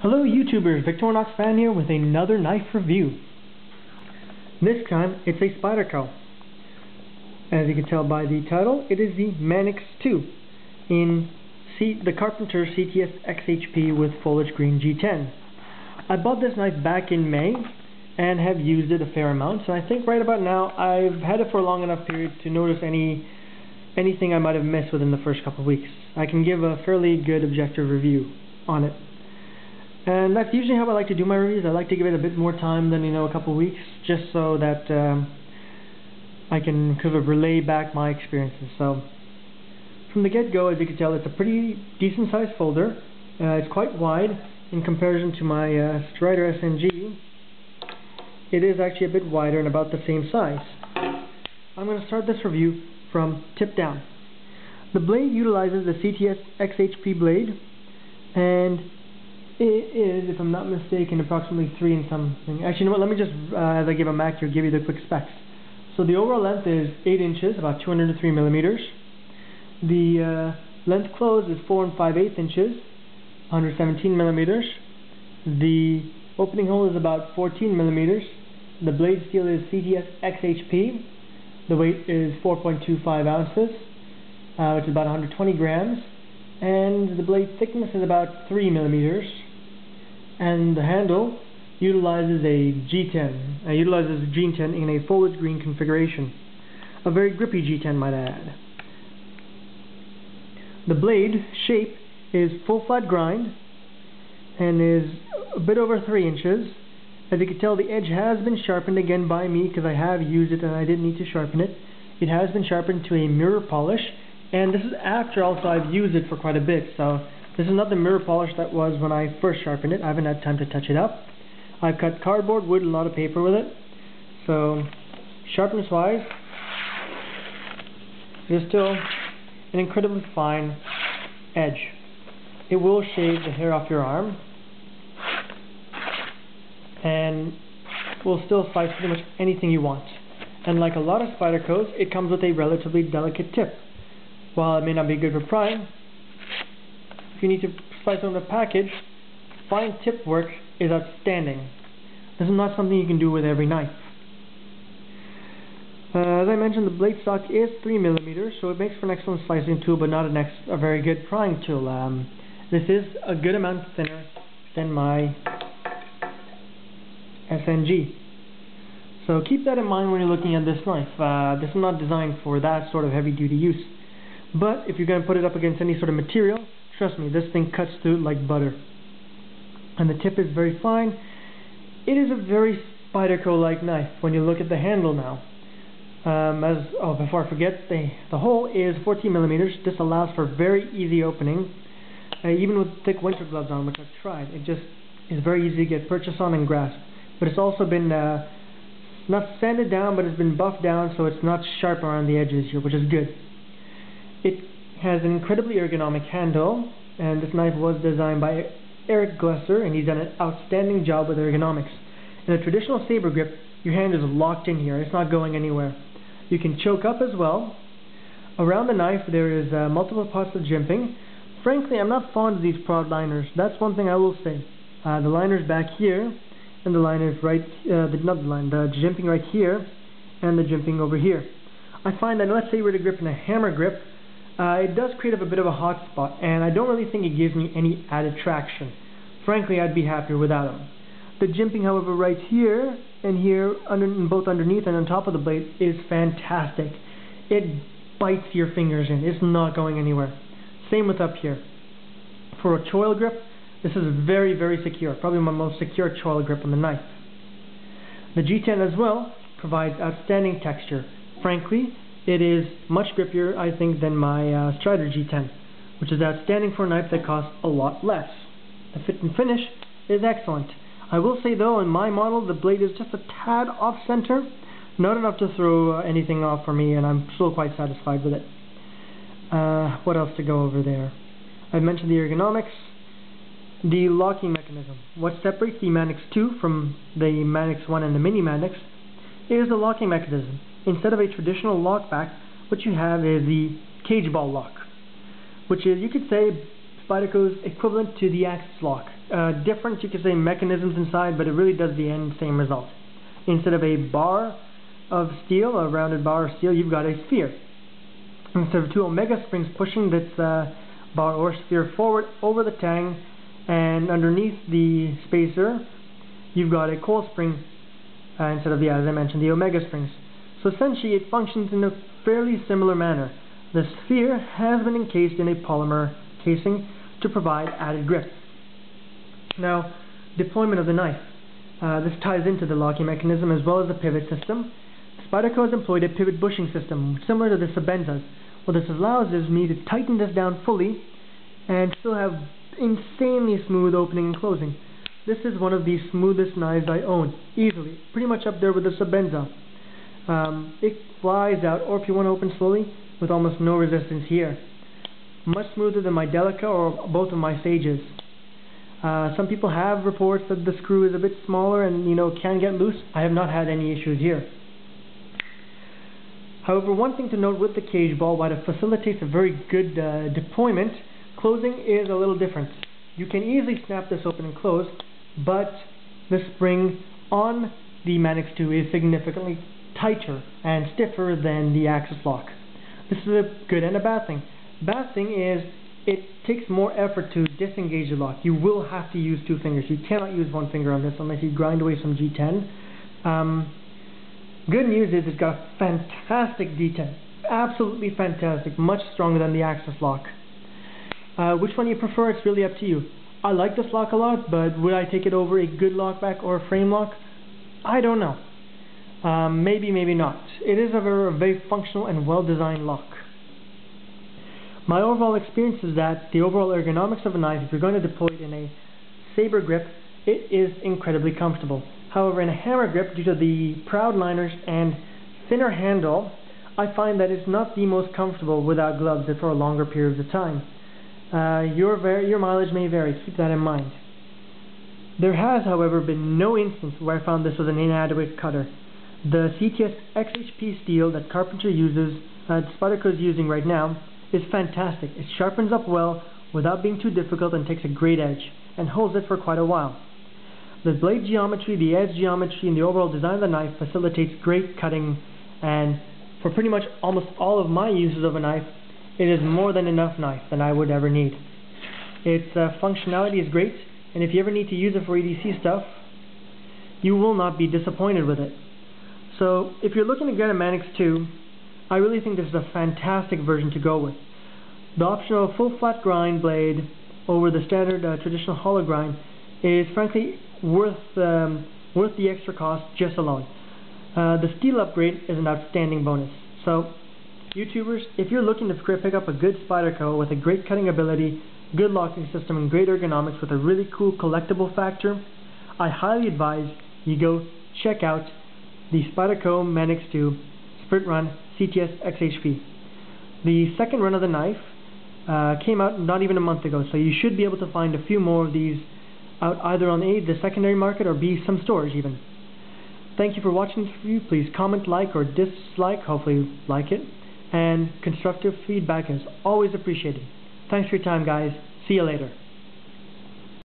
Hello YouTubers, Victorinox fan here with another knife review. This time it's a Spyderco. As you can tell by the title, it is the Manix 2 in the Carpenter CTS-XHP with foliage green G10. I bought this knife back in May and have used it a fair amount, so I think right about now I've had it for a long enough period to notice anything I might have missed within the first couple of weeks. I can give a fairly good objective review on it. And that's usually how I like to do my reviews. I like to give it a bit more time than, a couple of weeks, just so that I can kind of relay back my experiences. So, from the get-go, as you can tell, it's a pretty decent-sized folder. It's quite wide in comparison to my Strider SNG. It is actually a bit wider and about the same size. I'm going to start this review from tip down. The blade utilizes the CTS-XHP blade, and it is, if I'm not mistaken, approximately 3 and something. Actually, you know what, let me just, as I give a Mac here, give you the quick specs. So the overall length is 8 inches, about 203 millimeters. The length close is 4 5/8 inches, 117 millimeters. The opening hole is about 14 millimeters. The blade steel is CTS-XHP. The weight is 4.25 ounces, which is about 120 grams. And the blade thickness is about 3 millimeters. And the handle utilizes a G10. In a foliage green configuration. A very grippy G10, might I add. The blade shape is full flat grind and is a bit over 3 inches. As you can tell, the edge has been sharpened again by me because I have used it and I didn't need to sharpen it. It has been sharpened to a mirror polish, and this is after also I've used it for quite a bit. So this is not the mirror polish that was when I first sharpened it. I haven't had time to touch it up. I've cut cardboard, wood, and a lot of paper with it. So sharpness wise, there's still an incredibly fine edge. It will shave the hair off your arm and will still slice pretty much anything you want. And like a lot of Spydercos, it comes with a relatively delicate tip. While it may not be good for prying, if you need to slice on the package, fine tip work is outstanding. This is not something you can do with every knife. As I mentioned, the blade stock is 3 millimeters, so it makes for an excellent slicing tool, but not a very good prying tool. This is a good amount thinner than my SNG. So keep that in mind when you're looking at this knife. This is not designed for that sort of heavy-duty use. But if you're going to put it up against any sort of material, trust me, this thing cuts through like butter. And the tip is very fine. It is a very Spyderco-like knife when you look at the handle now. Before I forget, the hole is 14 millimeters. This allows for very easy opening, even with thick winter gloves on, which I've tried. It just is very easy to get purchase on and grasp. But it's also been not sanded down, but it's been buffed down, so it's not sharp around the edges here, which is good. It has an incredibly ergonomic handle, and this knife was designed by Eric Glesser, and he's done an outstanding job with ergonomics. In a traditional saber grip, your hand is locked in here. It's not going anywhere. You can choke up as well. Around the knife, there is multiple parts of jimping. Frankly, I'm not fond of these prod liners. That's one thing I will say. The liner's back here, and the liner's right, the jimping right here, and the jimping over here. I find that, let's say you were to grip in a hammer grip, it does create a bit of a hot spot, and I don't really think it gives me any added traction. Frankly, I'd be happier without them. The jimping, however, right here and here, both underneath and on top of the blade, is fantastic. It bites your fingers in. It's not going anywhere. Same with up here. For a choil grip, this is very, very secure. Probably my most secure choil grip on the knife. The G10 as well provides outstanding texture. Frankly, it is much grippier, I think, than my Strider G10, which is outstanding for a knife that costs a lot less. The fit and finish is excellent. I will say though, in my model, the blade is just a tad off-center, not enough to throw anything off for me, and I'm still quite satisfied with it. What else to go over there? I've mentioned the ergonomics, the locking mechanism. What separates the Manix 2 from the Manix 1 and the Mini Manix is the locking mechanism. Instead of a traditional lock back, what you have is the cage ball lock, which is, you could say, Spyderco's equivalent to the axis lock. different, you could say, mechanisms inside, but it really does the same result. Instead of a bar of steel, a rounded bar of steel, you've got a sphere. Instead of two omega springs pushing this bar or sphere forward over the tang, and underneath the spacer, you've got a coil spring instead of, as I mentioned, the omega springs. So essentially it functions in a fairly similar manner. The sphere has been encased in a polymer casing to provide added grip. Now, deployment of the knife. This ties into the locking mechanism as well as the pivot system. Spyderco has employed a pivot bushing system similar to the Sabenza's. What this allows is me to tighten this down fully and still have insanely smooth opening and closing. This is one of the smoothest knives I own, easily, pretty much up there with the Sabenza. It flies out, or if you want to open slowly, with almost no resistance here. Much smoother than my Delica or both of my Sages. Some people have reports that the screw is a bit smaller and can get loose. I have not had any issues here. However, one thing to note with the cage ball, while it facilitates a very good deployment, closing is a little different. You can easily snap this open and close, but the spring on the Manix 2 is significantly tighter and stiffer than the axis lock. This is a good and a bad thing. Bad thing is it takes more effort to disengage the lock. You will have to use two fingers. You cannot use one finger on this unless you grind away some G10. Good news is it's got a fantastic D10. Absolutely fantastic. Much stronger than the axis lock. Which one you prefer, it's really up to you. I like this lock a lot, but would I take it over a good lock back or a frame lock? I don't know. Maybe, maybe not. It is a very functional and well-designed lock. My overall experience is that the overall ergonomics of a knife, if you're going to deploy it in a saber grip, it is incredibly comfortable. However, in a hammer grip, due to the proud liners and thinner handle, I find that it's not the most comfortable without gloves for longer periods of time. Your mileage may vary, keep that in mind. There has, however, been no instance where I found this was an inadequate cutter. The CTS-XHP steel that Carpenter uses, Spyderco is using right now, is fantastic. It sharpens up well without being too difficult and takes a great edge, and holds it for quite a while. The blade geometry, the edge geometry, and the overall design of the knife facilitates great cutting, and for pretty much almost all of my uses of a knife, it is more than enough knife than I would ever need. Its functionality is great, and if you ever need to use it for EDC stuff, you will not be disappointed with it. So, if you're looking to get a Manix 2, I really think this is a fantastic version to go with. The optional full flat grind blade over the standard traditional hollow grind is frankly worth the extra cost just alone. The steel upgrade is an outstanding bonus. So, YouTubers, if you're looking to pick up a good Spyderco with a great cutting ability, good locking system, and great ergonomics with a really cool collectible factor, I highly advise you go check out the Spyderco Manix 2 Sprint Run CTS-XHP. The second run of the knife came out not even a month ago, so you should be able to find a few more of these out either on A, the secondary market, or B, some stores even. Thank you for watching this review. Please comment, like, or dislike, hopefully you like it, and constructive feedback is always appreciated. Thanks for your time, guys. See you later.